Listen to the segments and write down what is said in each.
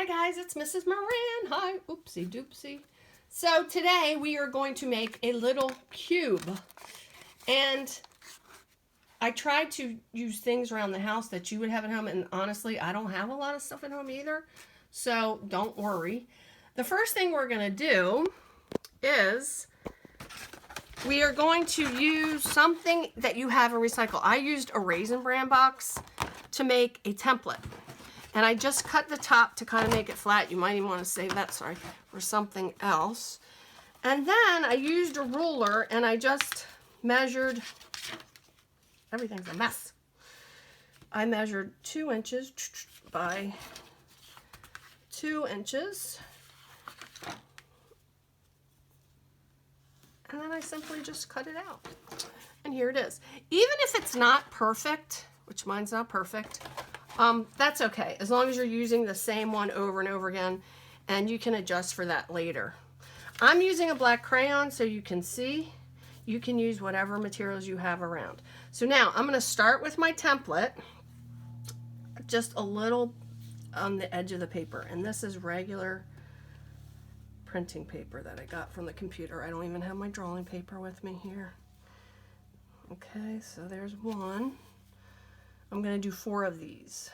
guys, it's Mrs. Moran. Hi, oopsie doopsie. So today we are going to make a little cube. And I tried to use things around the house that you would have at home, and honestly, I don't have a lot of stuff at home either. So don't worry. The first thing we're going to do is we are going to use something that you have in recycle. I used a Raisin Bran box to make a template. And I just cut the top to kind of make it flat. You might even want to save that, sorry, for something else. And then I used a ruler and I just measured, everything's a mess. I measured 2 inches by 2 inches. And then I simply just cut it out. And here it is. Even if it's not perfect, which mine's not perfect, that's okay, as long as you're using the same one over and over again, and you can adjust for that later. I'm using a black crayon so you can see. You can use whatever materials you have around. So now I'm going to start with my template, just a little on the edge of the paper, and this is regular printing paper that I got from the computer. I don't even have my drawing paper with me here. Okay, so there's one. I'm going to do 4 of these.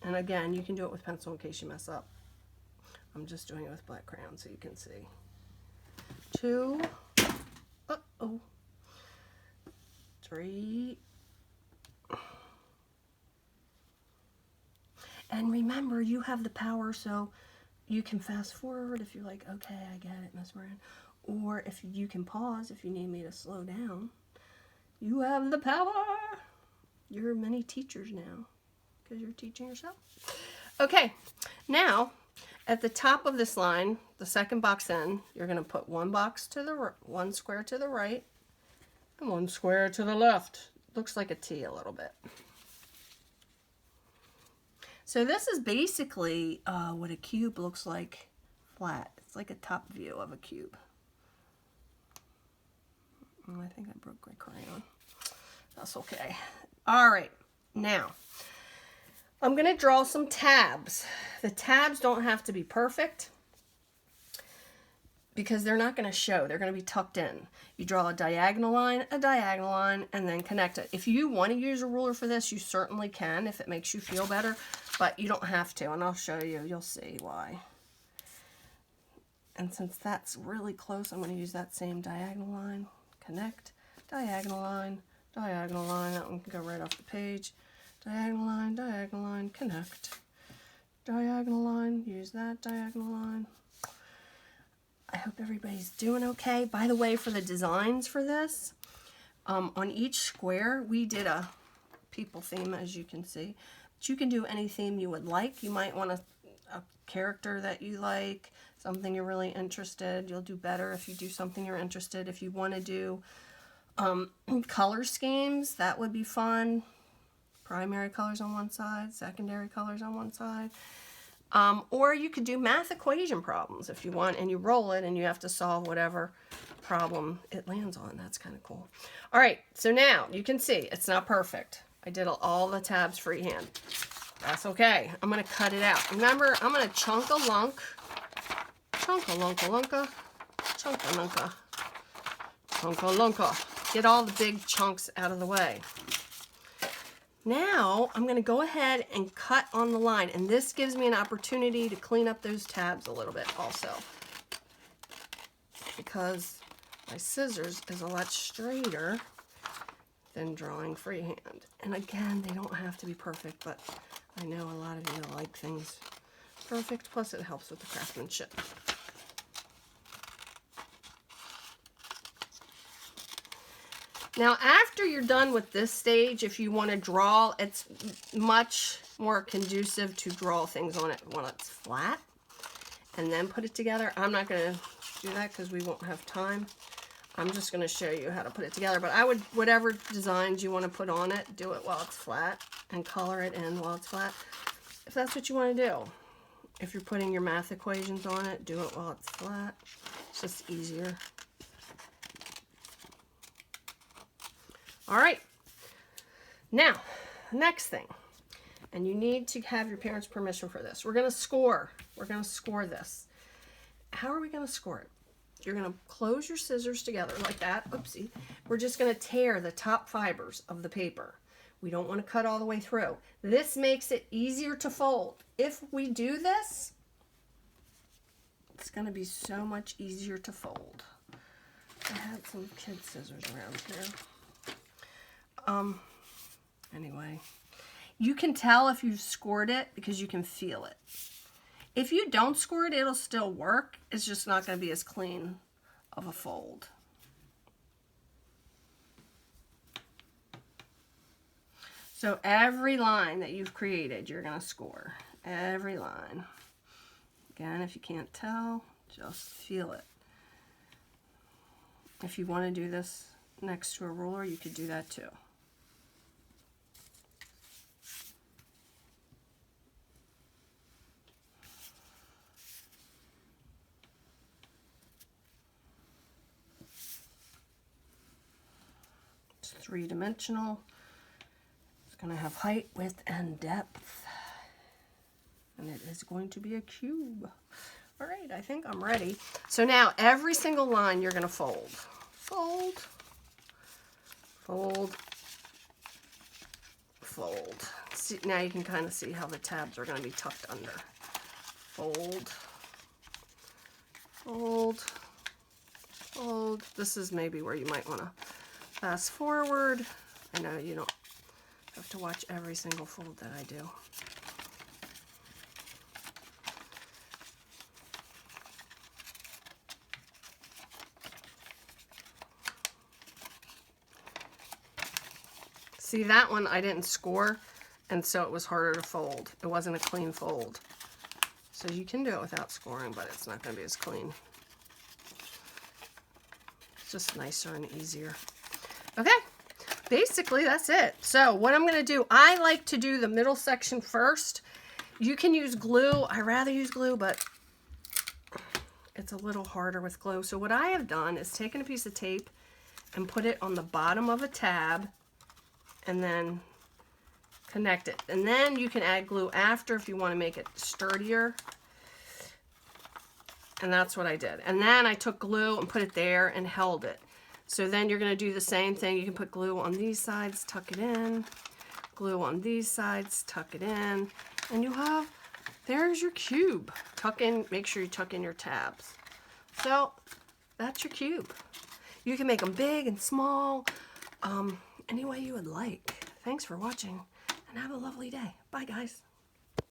And again, you can do it with pencil in case you mess up. I'm just doing it with black crayon so you can see. 2. Uh-oh. 3. And remember, you have the power, so you can fast forward if you're like, okay, I get it, Miss Moran. Or if you can pause if you need me to slow down. You have the power. You're many teachers now because you're teaching yourself. Okay, now at the top of this line, the second box in, you're going to put one square to the right and 1 square to the left. Looks like a T a little bit. So this is basically what a cube looks like flat. It's like a top view of a cube. Oh, I think I broke my crayon. That's okay. All right, now I'm going to draw some tabs. The tabs don't have to be perfect because they're not going to show. They're going to be tucked in. You draw a diagonal line, and then connect it. If you want to use a ruler for this, you certainly can if it makes you feel better, but you don't have to, and I'll show you. You'll see why. And since that's really close, I'm going to use that same diagonal line, connect, diagonal line, diagonal line. That one can go right off the page. Diagonal line, connect. Diagonal line, use that diagonal line. I hope everybody's doing okay. By the way, for the designs for this, on each square, we did a people theme, as you can see. But you can do any theme you would like. You might want a character that you like, something you're really interested. You'll do better if you do something you're interested. If you want to do color schemes, that would be fun. Primary colors on one side, secondary colors on one side. Or you could do math equation problems if you want, and you roll it and you have to solve whatever problem it lands on. That's kind of cool. All right, so now you can see it's not perfect. I did all the tabs freehand. That's okay. I'm going to cut it out. Remember, I'm going to chunk-a-lunk, chunk-a-lunk-a-lunka, chunk-a-lunka, chunk-a-lunka. Get all the big chunks out of the way. Now, I'm going to go ahead and cut on the line, and this gives me an opportunity to clean up those tabs a little bit also, because my scissors is a lot straighter than drawing freehand. And again, they don't have to be perfect, but I know a lot of you like things perfect, plus it helps with the craftsmanship. Now, after you're done with this stage, if you want to draw, it's much more conducive to draw things on it when it's flat and then put it together. I'm not going to do that because we won't have time. I'm just going to show you how to put it together. But I would, whatever designs you want to put on it, do it while it's flat and color it in while it's flat, if that's what you want to do. If you're putting your math equations on it, do it while it's flat. It's just easier. All right, now, next thing. And you need to have your parents' permission for this. We're going to score. We're going to score this. How are we going to score it? You're going to close your scissors together like that. Oopsie. We're just going to tear the top fibers of the paper. We don't want to cut all the way through. This makes it easier to fold. If we do this, it's going to be so much easier to fold. I had some kid scissors around here. Anyway, you can tell if you've scored it because you can feel it. If you don't score it, it'll still work. It's just not going to be as clean of a fold. So every line that you've created, you're going to score. Every line. Again, if you can't tell, just feel it. If you want to do this next to a ruler, you could do that too. It's three-dimensional. It's going to have height, width, and depth. And it is going to be a cube. All right, I think I'm ready. So now every single line you're going to fold. Fold, fold, fold. See, now you can kind of see how the tabs are going to be tucked under. Fold, fold, fold. This is maybe where you might want to fast forward. I know you don't have to watch every single fold that I do. See, that one I didn't score, and so it was harder to fold. It wasn't a clean fold. So you can do it without scoring, but it's not going to be as clean. It's just nicer and easier. Okay, basically that's it. So what I'm going to do, I like to do the middle section first. You can use glue. I rather use glue, but it's a little harder with glue. So what I have done is taken a piece of tape and put it on the bottom of a tab, and then connect it. And then you can add glue after if you want to make it sturdier. And that's what I did. And then I took glue and put it there and held it. So then you're going to do the same thing. You can put glue on these sides, tuck it in. Glue on these sides, tuck it in. And you have, there's your cube. Tuck in, make sure you tuck in your tabs. So that's your cube. You can make them big and small. Any way you would like. Thanks for watching, and have a lovely day. Bye, guys.